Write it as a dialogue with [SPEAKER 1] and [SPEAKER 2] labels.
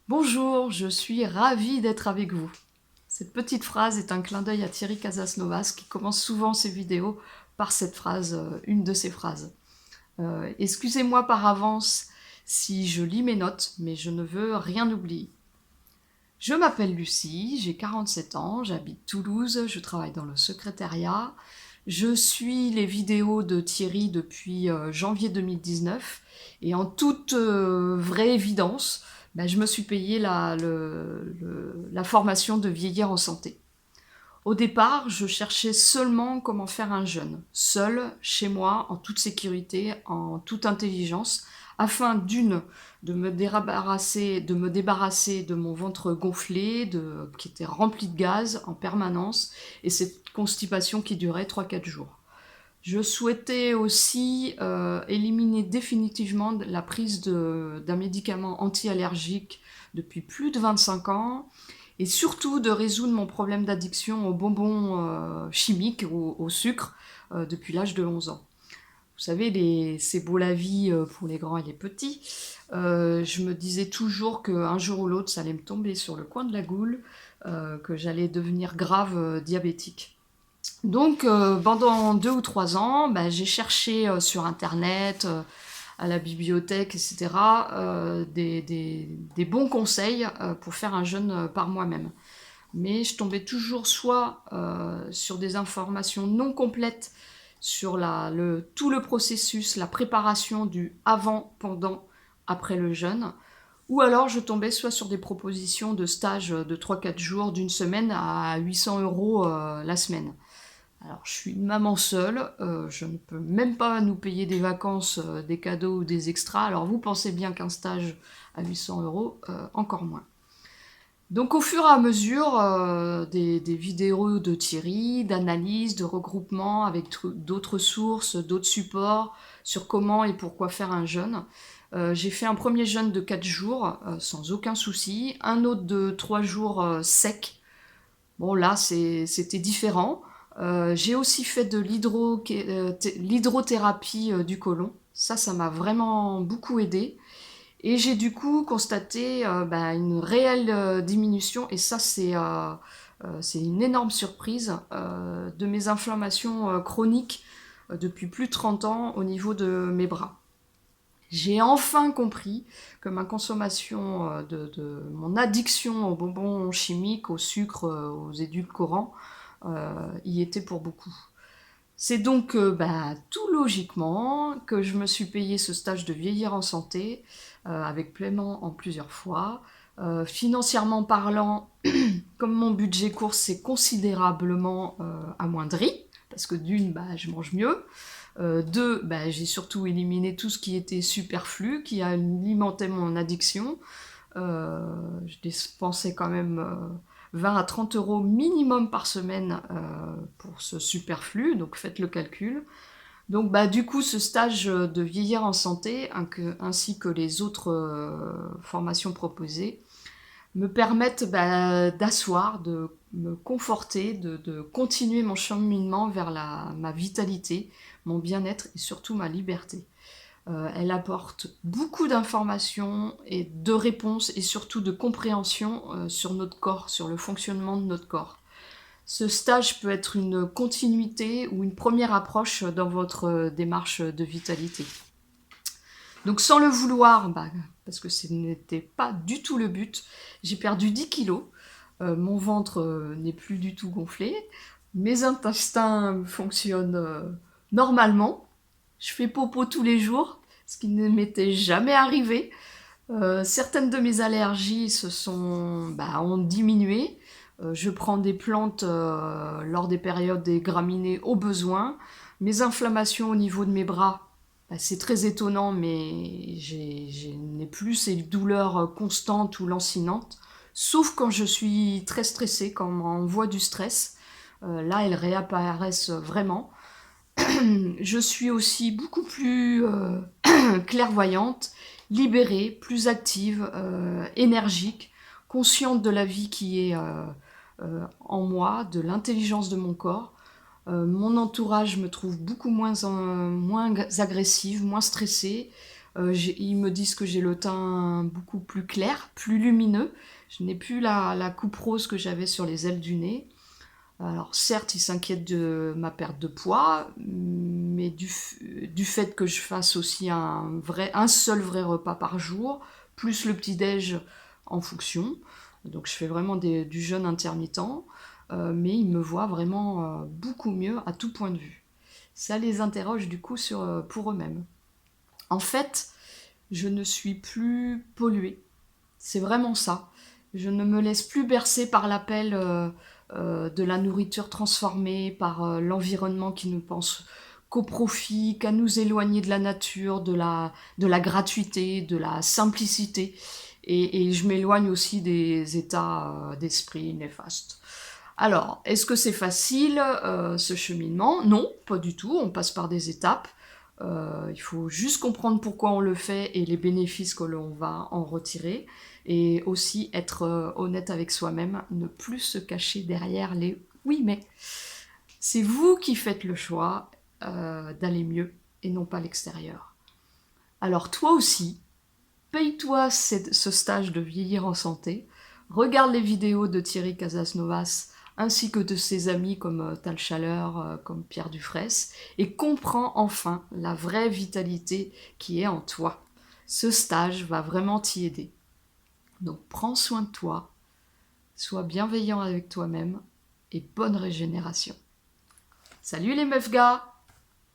[SPEAKER 1] Bonjour, je suis ravie d'être avec vous. Cette petite phrase est un clin d'œil à Thierry Casasnovas qui commence souvent ses vidéos par cette phrase, une de ses phrases. Excusez-moi par avance si je lis mes notes, mais je ne veux rien oublier. Je m'appelle Lucie, j'ai 47 ans, j'habite Toulouse, je travaille dans le secrétariat. Je suis les vidéos de Thierry depuis janvier 2019 et en toute vraie évidence, je me suis payé la formation de vieillir en santé. Au départ, je cherchais seulement comment faire un jeûne, seul, chez moi, en toute sécurité, en toute intelligence, afin de me débarrasser de mon ventre gonflé, qui était rempli de gaz en permanence, et cette constipation qui durait 3-4 jours. Je souhaitais aussi éliminer définitivement la prise d'un médicament anti-allergique depuis plus de 25 ans, et surtout de résoudre mon problème d'addiction aux bonbons chimiques, au sucre, depuis l'âge de 11 ans. Vous savez, c'est beau la vie pour les grands et les petits. Je me disais toujours qu'un jour ou l'autre, ça allait me tomber sur le coin de la goule, que j'allais devenir grave diabétique. Donc, pendant 2 ou 3 ans, j'ai cherché sur Internet, à la bibliothèque, etc., des bons conseils pour faire un jeûne par moi-même. Mais je tombais toujours soit sur des informations non complètes sur tout le processus, la préparation du avant, pendant, après le jeûne, ou alors je tombais soit sur des propositions de stages de 3-4 jours d'une semaine à 800 € la semaine. Alors, je suis une maman seule, je ne peux même pas nous payer des vacances, des cadeaux ou des extras. Alors, vous pensez bien qu'un stage à 800 €, encore moins. Donc, au fur et à mesure des vidéos de Thierry, d'analyse, de regroupement avec d'autres sources, d'autres supports sur comment et pourquoi faire un jeûne, j'ai fait un premier jeûne de 4 jours sans aucun souci, un autre de 3 jours sec. Bon, là, c'était différent. J'ai aussi fait de l'hydrothérapie du côlon. Ça m'a vraiment beaucoup aidé. Et j'ai du coup constaté une réelle diminution, et ça, c'est une énorme surprise, de mes inflammations chroniques depuis plus de 30 ans au niveau de mes bras. J'ai enfin compris que ma consommation, mon addiction aux bonbons chimiques, au sucre, aux édulcorants, y était pour beaucoup. C'est donc tout logiquement que je me suis payé ce stage de vieillir en santé, avec paiement en plusieurs fois. Financièrement parlant, comme mon budget course s'est considérablement amoindri, parce que d'une, je mange mieux. Deux, j'ai surtout éliminé tout ce qui était superflu, qui alimentait mon addiction. Je dépensais quand même 20 à 30 € minimum par semaine pour ce superflu, donc faites le calcul. Donc du coup, ce stage de vieillir en santé, ainsi que les autres formations proposées, me permettent d'asseoir, de me conforter, de continuer mon cheminement vers ma vitalité, mon bien-être et surtout ma liberté. Elle apporte beaucoup d'informations et de réponses et surtout de compréhension sur notre corps, sur le fonctionnement de notre corps. Ce stage peut être une continuité ou une première approche dans votre démarche de vitalité. Donc sans le vouloir, parce que ce n'était pas du tout le but, j'ai perdu 10 kilos. Mon ventre n'est plus du tout gonflé. Mes intestins fonctionnent normalement. Je fais popo tous les jours, ce qui ne m'était jamais arrivé. Certaines de mes allergies ont diminué. Je prends des plantes lors des périodes des graminées au besoin. Mes inflammations au niveau de mes bras, c'est très étonnant, mais je n'ai plus ces douleurs constantes ou lancinantes, sauf quand je suis très stressée, quand on m'envoie du stress. Là, elles réapparaissent vraiment. Je suis aussi beaucoup plus clairvoyante, libérée, plus active, énergique, consciente de la vie qui est en moi, de l'intelligence de mon corps. Mon entourage me trouve beaucoup moins agressive, moins stressée. Ils me disent que j'ai le teint beaucoup plus clair, plus lumineux. Je n'ai plus la coupe rose que j'avais sur les ailes du nez. Alors certes, ils s'inquiètent de ma perte de poids, mais du fait que je fasse aussi un seul vrai repas par jour, plus le petit-déj en fonction. Donc je fais vraiment du jeûne intermittent, mais ils me voient vraiment beaucoup mieux à tout point de vue. Ça les interroge du coup pour eux-mêmes. En fait, je ne suis plus polluée. C'est vraiment ça. Je ne me laisse plus bercer par l'appel de la nourriture transformée, par l'environnement qui ne pense qu'au profit, qu'à nous éloigner de la nature, de la gratuité, de la simplicité. Et je m'éloigne aussi des états d'esprit néfastes. Alors, est-ce que c'est facile ce cheminement? Non, pas du tout. On passe par des étapes. Il faut juste comprendre pourquoi on le fait et les bénéfices que l'on va en retirer. Et aussi être honnête avec soi-même, ne plus se cacher derrière les oui mais. C'est vous qui faites le choix d'aller mieux et non pas l'extérieur. Alors toi aussi, paye-toi ce stage de vieillir en santé, regarde les vidéos de Thierry Casasnovas ainsi que de ses amis comme Tal Chaleur, comme Pierre Dufraisse, et comprends enfin la vraie vitalité qui est en toi. Ce stage va vraiment t'y aider. Donc prends soin de toi, sois bienveillant avec toi-même et bonne régénération. Salut les meufs gars!